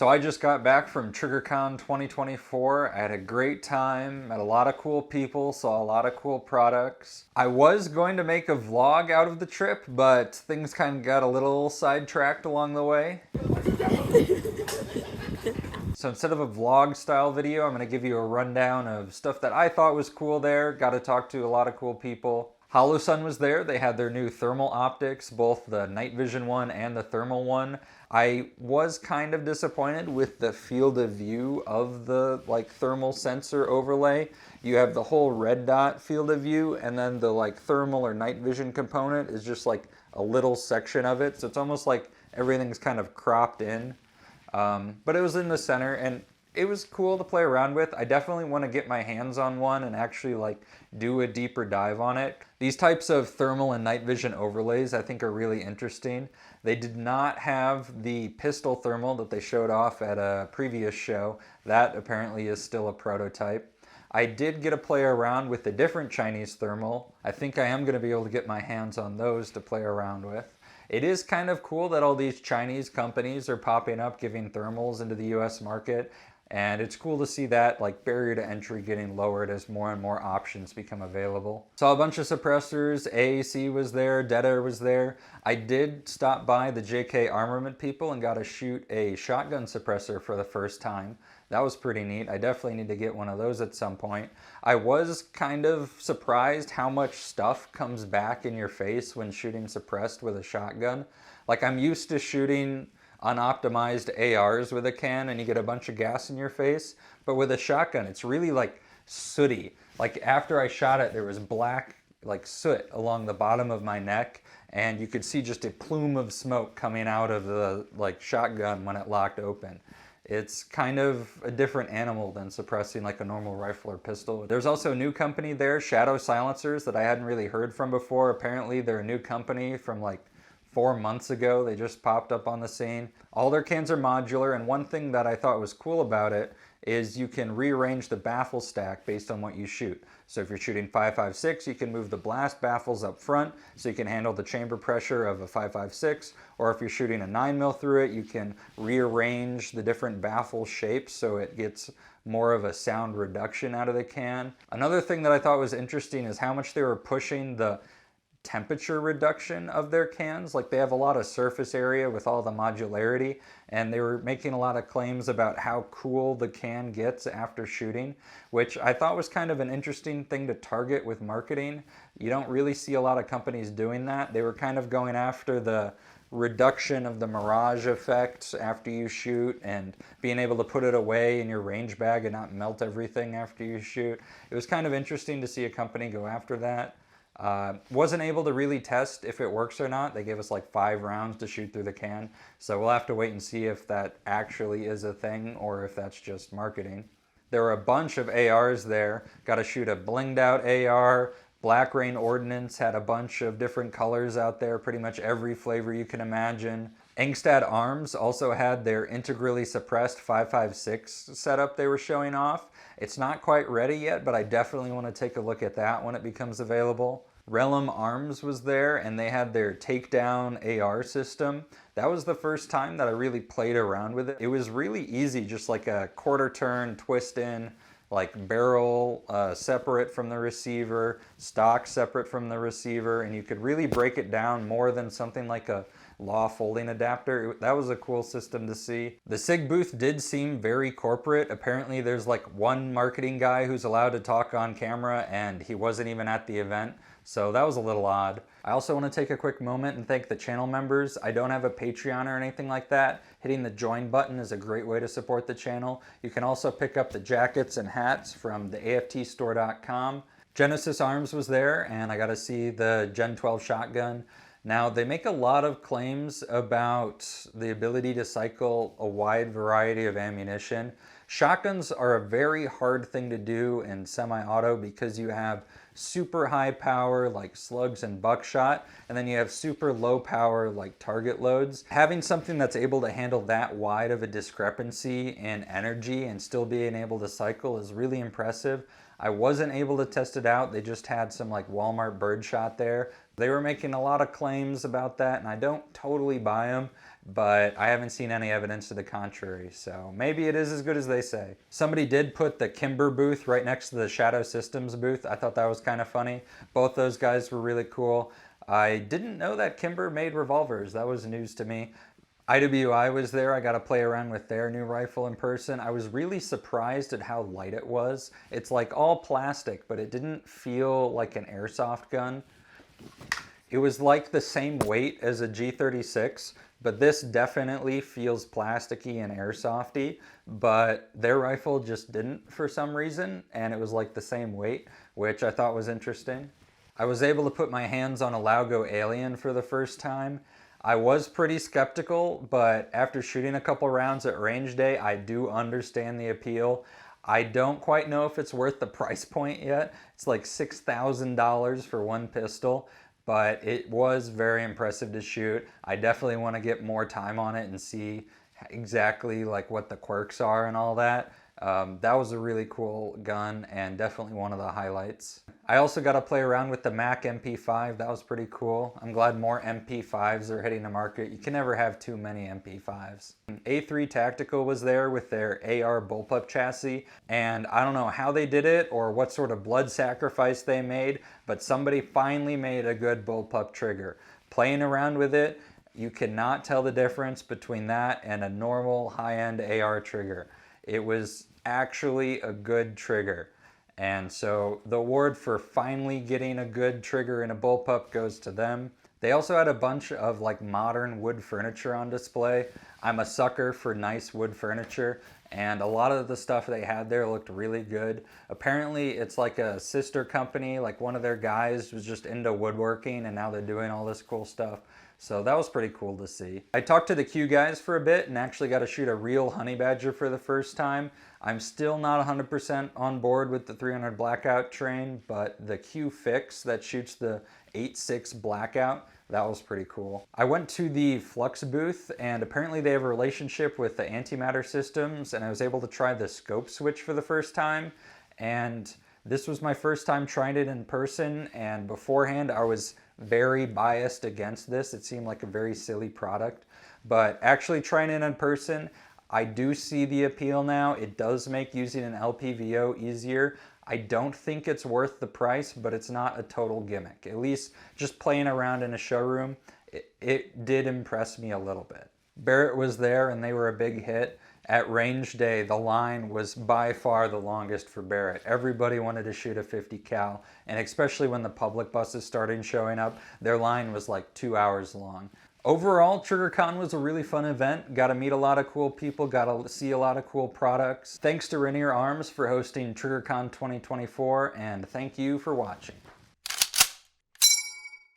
So I just got back from Triggercon 2024. I had a great time, met a lot of cool people, saw a lot of cool products. I was going to make a vlog out of the trip, but things kind of got a little sidetracked along the way. So instead of a vlog style video, I'm going to give you a rundown of stuff that I thought was cool there. Got to talk to a lot of cool people. Holosun was there. They had their new thermal optics, both the night vision one and the thermal one. I was kind of disappointed with the field of view of the thermal sensor overlay. You have the whole red dot field of view, and then the thermal or night vision component is just like a little section of it. So it's almost like everything's kind of cropped in. But it was in the center and it was cool to play around with. I definitely want to get my hands on one and actually do a deeper dive on it. These types of thermal and night vision overlays I think are really interesting. They did not have the pistol thermal that they showed off at a previous show. That apparently is still a prototype. I did get to play around with the different Chinese thermal. I think I am going to be able to get my hands on those to play around with. It is kind of cool that all these Chinese companies are popping up giving thermals into the US market. And it's cool to see that barrier to entry getting lowered as more and more options become available. Saw a bunch of suppressors, AAC was there, Dead Air was there. I did stop by the JK Armament people and got to shoot a shotgun suppressor for the first time. That was pretty neat. I definitely need to get one of those at some point. I was kind of surprised how much stuff comes back in your face when shooting suppressed with a shotgun. I'm used to shooting unoptimized ARs with a can and you get a bunch of gas in your face, but with a shotgun it's really sooty. After I shot it, there was black soot along the bottom of my neck, and you could see just a plume of smoke coming out of the shotgun when it locked open. It's kind of a different animal than suppressing a normal rifle or pistol. There's also a new company there, Shadow Silencers, that I hadn't really heard from before. Apparently they're a new company from 4 months ago. They just popped up on the scene. All their cans are modular, and one thing that I thought was cool about it is you can rearrange the baffle stack based on what you shoot. So if you're shooting 5.56, you can move the blast baffles up front so you can handle the chamber pressure of a 5.56, or if you're shooting a 9mm through it, you can rearrange the different baffle shapes so it gets more of a sound reduction out of the can. Another thing that I thought was interesting is how much they were pushing the temperature reduction of their cans. They have a lot of surface area with all the modularity, and they were making a lot of claims about how cool the can gets after shooting, which I thought was kind of an interesting thing to target with marketing. You don't really see a lot of companies doing that. They were kind of going after the reduction of the mirage effect after you shoot and being able to put it away in your range bag and not melt everything after you shoot. It was kind of interesting to see a company go after that. Wasn't able to really test if it works or not. They gave us 5 rounds to shoot through the can, so we'll have to wait and see if that actually is a thing or if that's just marketing. There were a bunch of ARs there. Got to shoot a blinged out AR. Black Rain Ordnance had a bunch of different colors out there, pretty much every flavor you can imagine. Angstadt Arms also had their integrally suppressed 5.56 setup they were showing off. It's not quite ready yet, but I definitely want to take a look at that when it becomes available. Rellim Arms was there, and they had their takedown AR system. That was the first time that I really played around with it. It was really easy, just a quarter turn, twist in, barrel separate from the receiver, stock separate from the receiver, and you could really break it down more than something like a law folding adapter. That was a cool system to see. The SIG booth did seem very corporate. Apparently there's one marketing guy who's allowed to talk on camera, and he wasn't even at the event. So that was a little odd. I also want to take a quick moment and thank the channel members. I don't have a Patreon or anything like that. Hitting the join button is a great way to support the channel. You can also pick up the jackets and hats from the AFTstore.com. Genesis Arms was there, and I got to see the Gen 12 shotgun. Now, they make a lot of claims about the ability to cycle a wide variety of ammunition. Shotguns are a very hard thing to do in semi-auto because you have super high power like slugs and buckshot, and then you have super low power like target loads. Having something that's able to handle that wide of a discrepancy in energy and still being able to cycle is really impressive. I wasn't able to test it out. They just had some Walmart birdshot there, They were making a lot of claims about that, and I don't totally buy them, but I haven't seen any evidence to the contrary, so maybe it is as good as they say. Somebody did put the Kimber booth right next to the Shadow Systems booth. I thought that was kind of funny. Both those guys were really cool. I didn't know that Kimber made revolvers. That was news to me. IWI was there. I got to play around with their new rifle in person. I was really surprised at how light it was. It's like all plastic, but it didn't feel like an airsoft gun. It was like the same weight as a G36, but this definitely feels plasticky and airsofty, but their rifle just didn't for some reason, and it was like the same weight, which I thought was interesting. I was able to put my hands on a Laugo Alien for the first time. I was pretty skeptical, but after shooting a couple rounds at range day, I do understand the appeal. I don't quite know if it's worth the price point yet. It's like $6,000 for one pistol, but it was very impressive to shoot. I definitely want to get more time on it and see exactly like what the quirks are and all that. That was a really cool gun and definitely one of the highlights. I also got to play around with the Mac MP5. That was pretty cool. I'm glad more MP5s are hitting the market. You can never have too many MP5s. A3 Tactical was there with their AR bullpup chassis, and I don't know how they did it or what sort of blood sacrifice they made, but somebody finally made a good bullpup trigger. Playing around with it, you cannot tell the difference between that and a normal high-end AR trigger. It was actually a good trigger. And so the award for finally getting a good trigger in a bullpup goes to them. They also had a bunch of like modern wood furniture on display. I'm a sucker for nice wood furniture, and a lot of the stuff they had there looked really good. Apparently it's like a sister company, like one of their guys was just into woodworking and now they're doing all this cool stuff. So that was pretty cool to see. I talked to the Q guys for a bit and actually got to shoot a real honey badger for the first time. I'm still not 100% on board with the 300 blackout train, but the Q fix that shoots the 8.6 blackout, that was pretty cool. I went to the Flux booth and apparently they have a relationship with the antimatter systems, and I was able to try the scope switch for the first time. And this was my first time trying it in person, and beforehand I was very biased against this. It seemed like a very silly product, but actually trying it in person, I do see the appeal now. It does make using an LPVO easier. I don't think it's worth the price, but it's not a total gimmick. At least just playing around in a showroom, it did impress me a little bit. Barret was there and they were a big hit. At range day, the line was by far the longest for Barret. Everybody wanted to shoot a 50 cal, and especially when the public buses started showing up, their line was like 2 hours long. Overall, Triggercon was a really fun event. Got to meet a lot of cool people, got to see a lot of cool products. Thanks to Rellim Arms for hosting Triggercon 2024, and thank you for watching.